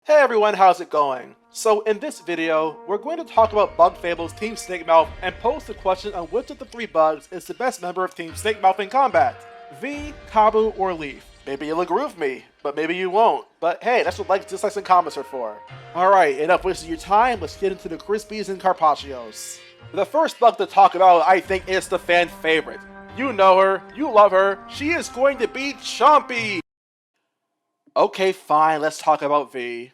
Hey everyone, how's it going? So in this video, we're going to talk about bug Fables Team Snakemouth and pose the question on which of the three bugs is the best member of Team Snakemouth in combat. V, Kabu, or Leif. Maybe you'll agree with me, but maybe you won't. But hey, that's what likes, dislikes, and comments are for. Alright, enough wasting your time, let's get into the Crispies and Carpaccios. The first bug to talk about, I think, is the fan favorite. You know her, you love her, she is going to be Chompy! Okay, fine, let's talk about V.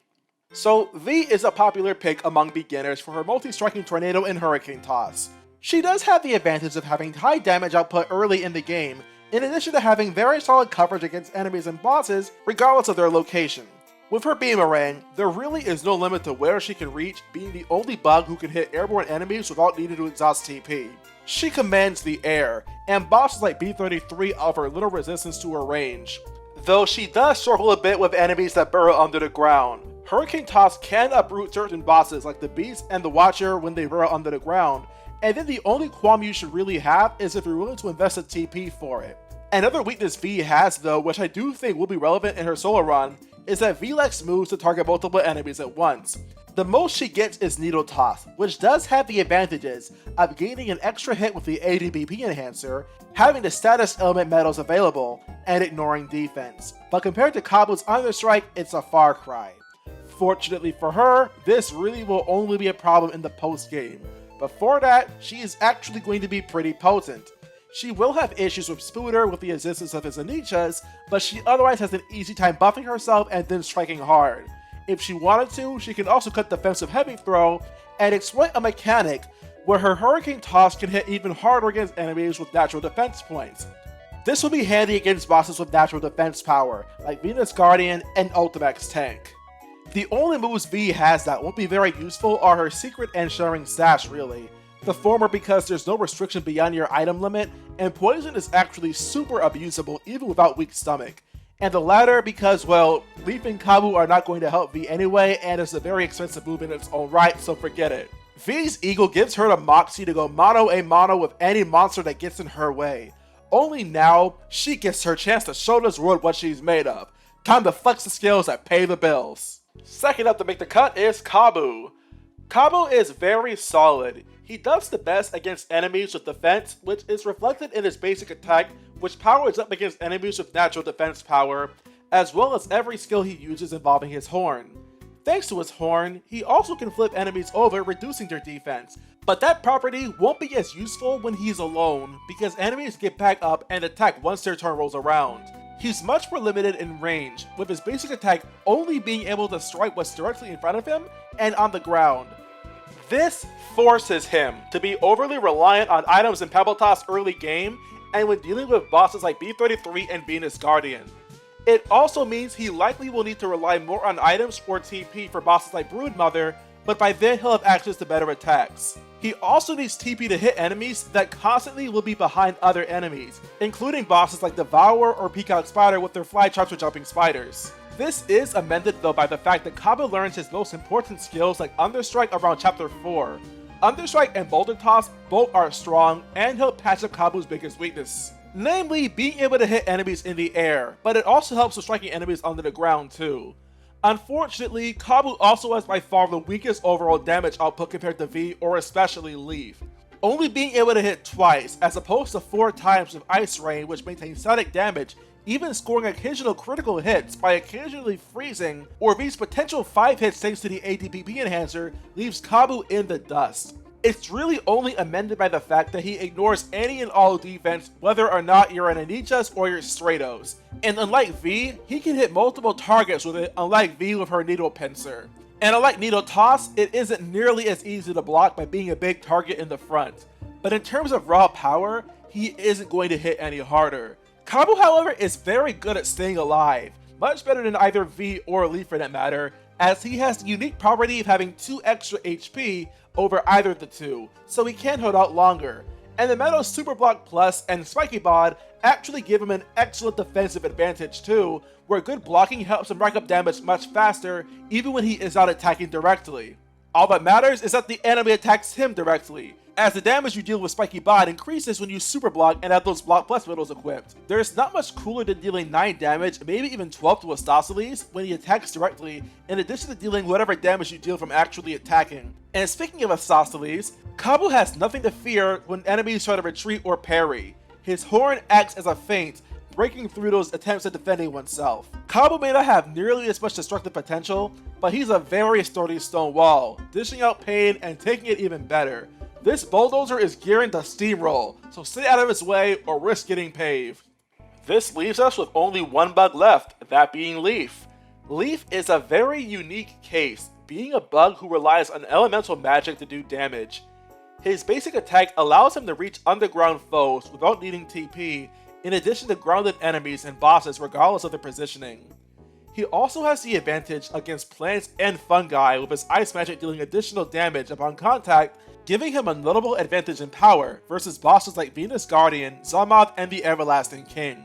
So, V is a popular pick among beginners for her multi-striking tornado and hurricane toss. She does have the advantage of having high damage output early in the game, in addition to having very solid coverage against enemies and bosses, regardless of their location. With her Beamerang, there really is no limit to where she can reach, being the only bug who can hit airborne enemies without needing to exhaust TP. She commands the air, and bosses like B-33 offer little resistance to her range, though she does struggle a bit with enemies that burrow under the ground. Hurricane Toss can uproot certain bosses like the Beast and the Watcher when they burrow under the ground, and then the only qualm you should really have is if you're willing to invest a TP for it. Another weakness V has though, which I do think will be relevant in her solo run, is that V likes moves to target multiple enemies at once. The most she gets is Needle Toss, which does have the advantages of gaining an extra hit with the ADBP enhancer, having the status element medals available, and ignoring defense. But compared to Kabu's Understrike, it's a far cry. Fortunately for her, this really will only be a problem in the post-game. Before that, she is actually going to be pretty potent. She will have issues with Spooter with the assistance of his Anichas, but she otherwise has an easy time buffing herself and then striking hard. If she wanted to, she can also cut defensive heavy throw and exploit a mechanic where her Hurricane Toss can hit even harder against enemies with natural defense points. This will be handy against bosses with natural defense power, like Venus Guardian and Ultimax Tank. The only moves V has that won't be very useful are her secret and sharing stash really. The former because there's no restriction beyond your item limit, and poison is actually super abusable even without weak stomach. And the latter because, well, Leif and Kabu are not going to help V anyway, and it's a very expensive move in its own right, so forget it. V's Eagle gives her the moxie to go mano a mano with any monster that gets in her way. Only now, she gets her chance to show this world what she's made of. Time to flex the skills that pay the bills. Second up to make the cut is Kabbu. Kabbu is very solid. He does the best against enemies with defense, which is reflected in his basic attack, which powers up against enemies with natural defense power, as well as every skill he uses involving his horn. Thanks to his horn, he also can flip enemies over, reducing their defense, but that property won't be as useful when he's alone, because enemies get back up and attack once their turn rolls around. He's much more limited in range, with his basic attack only being able to strike what's directly in front of him and on the ground. This forces him to be overly reliant on items in Pebble Toss early game and when dealing with bosses like B-33 and Venus Guardian. It also means he likely will need to rely more on items or TP for bosses like Broodmother, but by then he'll have access to better attacks. He also needs TP to hit enemies that constantly will be behind other enemies, including bosses like Devourer or Peacock Spider with their fly traps or jumping spiders. This is amended though by the fact that Kabu learns his most important skills like Understrike around Chapter 4. Understrike and Boulder Toss both are strong and help patch up Kabu's biggest weakness, namely being able to hit enemies in the air, but it also helps with striking enemies under the ground too. Unfortunately, Kabu also has by far the weakest overall damage output compared to V or especially Leif, only being able to hit twice as opposed to 4 times with Ice Rain, which maintains static damage, even scoring occasional critical hits by occasionally freezing, or V's potential 5 hits thanks to the ADPP enhancer leaves Kabu in the dust. It's really only amended by the fact that he ignores any and all defense whether or not you're an Anichas or your Stratos. And unlike V, he can hit multiple targets with it, unlike V with her Needle Pincer. And unlike Needle Toss, it isn't nearly as easy to block by being a big target in the front. But in terms of raw power, he isn't going to hit any harder. Kabu, however, is very good at staying alive, much better than either V or Leif for that matter, as he has the unique property of having 2 extra HP over either of the two, so he can hold out longer. And the Meadow Super Block Plus and Spiky Bod actually give him an excellent defensive advantage too, where good blocking helps him rack up damage much faster even when he is not attacking directly. All that matters is that the enemy attacks him directly, as the damage you deal with Spiky Bot increases when you super block and have those block plus riddles equipped. There's not much cooler than dealing 9 damage, maybe even 12 to Astocles when he attacks directly, in addition to dealing whatever damage you deal from actually attacking. And speaking of Astocles, Kabu has nothing to fear when enemies try to retreat or parry. His horn acts as a feint, breaking through those attempts at defending oneself. Kabu may not have nearly as much destructive potential, but he's a very sturdy stone wall, dishing out pain and taking it even better. This bulldozer is gearing to steamroll, so stay out of his way or risk getting paved. This leaves us with only one bug left, that being Leif. Leif is a very unique case, being a bug who relies on elemental magic to do damage. His basic attack allows him to reach underground foes without needing TP, in addition to grounded enemies and bosses regardless of their positioning. He also has the advantage against plants and fungi, with his ice magic dealing additional damage upon contact, giving him a notable advantage in power versus bosses like Venus Guardian, Zamoth, and the Everlasting King.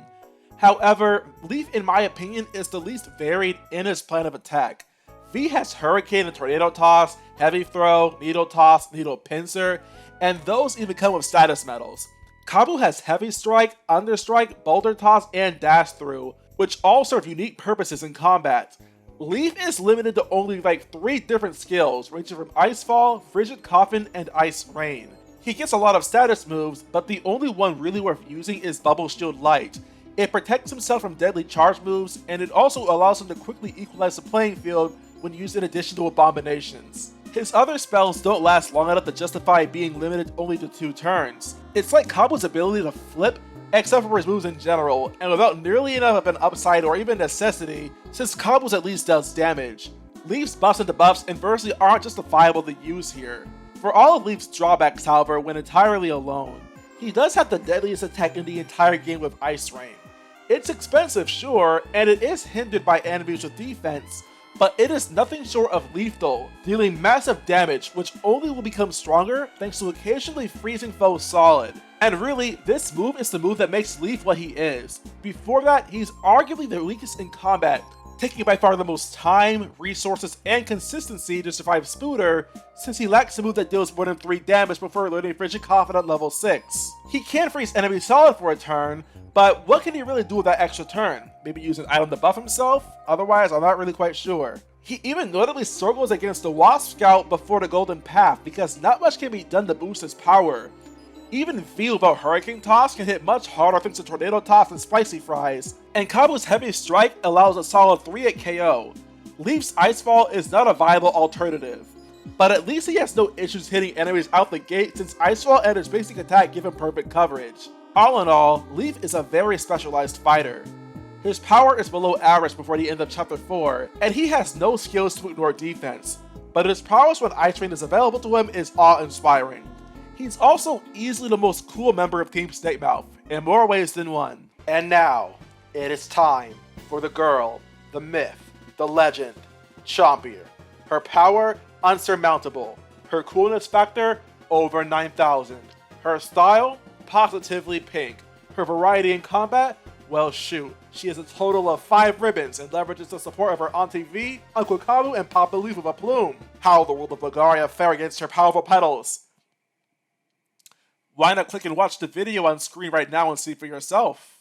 However, Leif in my opinion is the least varied in his plan of attack. V has Hurricane and Tornado Toss, Heavy Throw, Needle Toss, Needle Pincer, and those even come with status medals. Kabu has Heavy Strike, Understrike, Boulder Toss, and Dash Through, which all serve unique purposes in combat. Leif is limited to only like 3 different skills, ranging from Icefall, Frigid Coffin, and Ice Rain. He gets a lot of status moves, but the only one really worth using is Bubble Shield Light. It protects himself from deadly charge moves, and it also allows him to quickly equalize the playing field when used in addition to Abominations. His other spells don't last long enough to justify being limited only to 2 turns. It's like Kabu's ability to flip, except for his moves in general, and without nearly enough of an upside or even necessity, since Kabu's at least does damage. Leif's buffs and debuffs inversely aren't justifiable to use here. For all of Leif's drawbacks, however, when entirely alone, he does have the deadliest attack in the entire game with Ice Rain. It's expensive, sure, and it is hindered by enemies with defense, but it is nothing short of lethal, dealing massive damage which only will become stronger thanks to occasionally freezing foes solid. And really, this move is the move that makes Leif what he is. Before that, he's arguably the weakest in combat, taking by far the most time, resources, and consistency to survive Spooter, since he lacks a move that deals more than 3 damage before learning Frigid Coffin at level 6. He can freeze enemies solid for a turn, but what can he really do with that extra turn? Maybe use an item to buff himself? Otherwise, I'm not really quite sure. He even notably struggles against the Wasp Scout before the Golden Path, because not much can be done to boost his power. Even V without Hurricane Toss can hit much harder thanks to Tornado Toss and Spicy Fries, and Kabu's Heavy Strike allows a solid 3 at KO. Leif's Icefall is not a viable alternative, but at least he has no issues hitting enemies out the gate since Icefall and his basic attack give him perfect coverage. All in all, Leif is a very specialized fighter. His power is below average before the end of Chapter 4, and he has no skills to ignore defense, but his prowess when Ice Rain is available to him is awe-inspiring. He's also easily the most cool member of Team Snakemouth, in more ways than one. And now, it is time for the girl, the myth, the legend, Champion. Her power, unsurmountable. Her coolness factor, over 9,000. Her style, positively pink. Her variety in combat, well shoot, she has a total of 5 ribbons and leverages the support of her Auntie V, Uncle Kabu, and Papa Leif with a plume. How will the world of Bulgaria fare against her powerful petals? Why not click and watch the video on screen right now and see for yourself?